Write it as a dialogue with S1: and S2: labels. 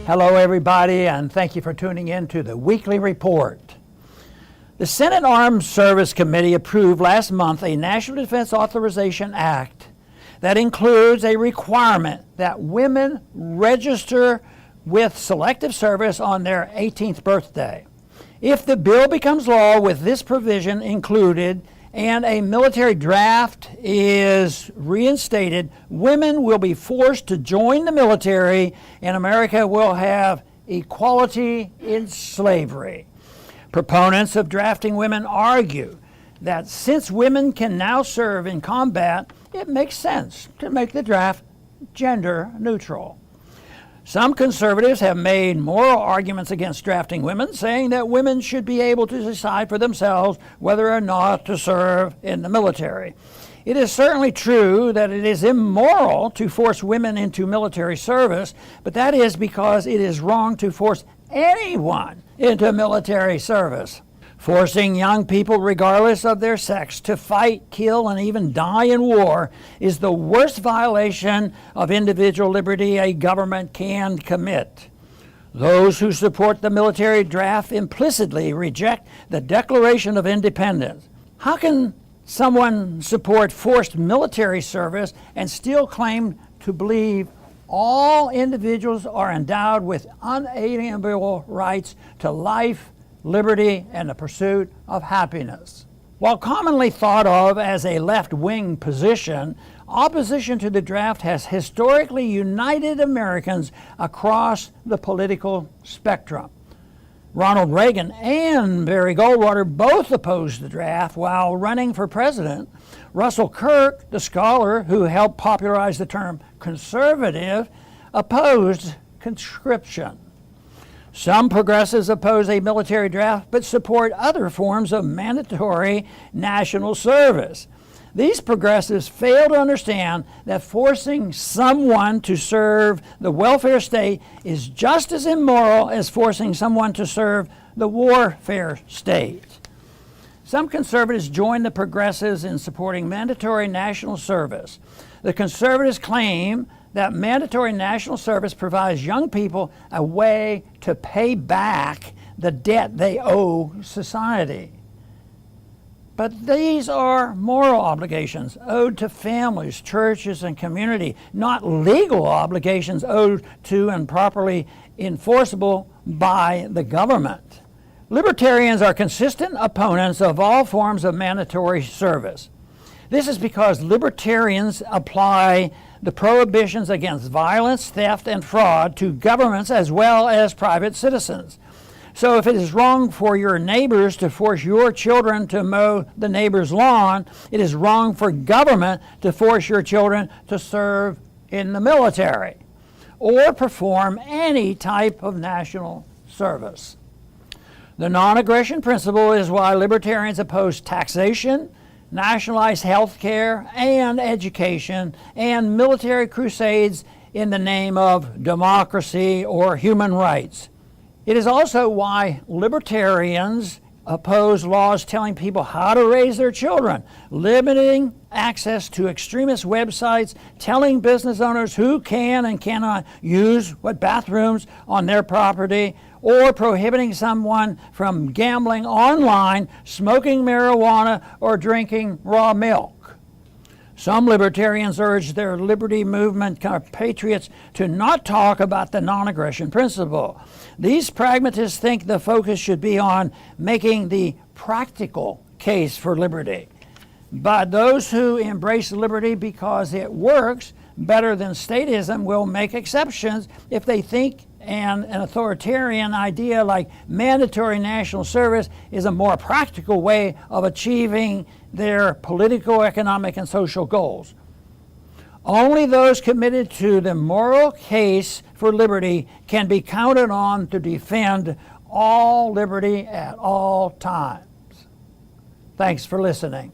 S1: Hello, everybody, and thank you for tuning in to the Weekly Report. The Senate Armed Service Committee approved last month a National Defense Authorization Act that includes a requirement that women register with Selective Service on their 18th birthday. If the bill becomes law with this provision included and a military draft is reinstated, women will be forced to join the military and America will have equality in slavery. Proponents of drafting women argue that since women can now serve in combat, it makes sense to make the draft gender neutral. Some conservatives have made moral arguments against drafting women, saying that women should be able to decide for themselves whether or not to serve in the military. It is certainly true that it is immoral to force women into military service, but that is because it is wrong to force anyone into military service. Forcing young people, regardless of their sex, to fight, kill, and even die in war is the worst violation of individual liberty a government can commit. Those who support the military draft implicitly reject the Declaration of Independence. How can someone support forced military service and still claim to believe all individuals are endowed with unalienable rights to life, liberty, and the pursuit of happiness? While commonly thought of as a left-wing position, opposition to the draft has historically united Americans across the political spectrum. Ronald Reagan and Barry Goldwater both opposed the draft while running for president. Russell Kirk, the scholar who helped popularize the term conservative, opposed conscription. Some progressives oppose a military draft but support other forms of mandatory national service. These progressives fail to understand that forcing someone to serve the welfare state is just as immoral as forcing someone to serve the warfare state. Some conservatives join the progressives in supporting mandatory national service. The conservatives claim that mandatory national service provides young people a way to pay back the debt they owe society. But these are moral obligations owed to families, churches, and community, not legal obligations owed to and properly enforceable by the government. Libertarians are consistent opponents of all forms of mandatory service. This is because libertarians apply the prohibitions against violence, theft, and fraud to governments as well as private citizens. So if it is wrong for your neighbors to force your children to mow the neighbor's lawn, it is wrong for government to force your children to serve in the military or perform any type of national service. The non-aggression principle is why libertarians oppose taxation, nationalized health care and education, and military crusades in the name of democracy or human rights. It is also why libertarians oppose laws telling people how to raise their children, limiting access to extremist websites, telling business owners who can and cannot use what bathrooms on their property, or prohibiting someone from gambling online, smoking marijuana, or drinking raw milk. Some libertarians urge their liberty movement compatriots to not talk about the non-aggression principle. These pragmatists think the focus should be on making the practical case for liberty. But those who embrace liberty because it works better than statism will make exceptions if they think an authoritarian idea like mandatory national service is a more practical way of achieving their political, economic, and social goals. Only those committed to the moral case for liberty can be counted on to defend all liberty at all times. Thanks for listening.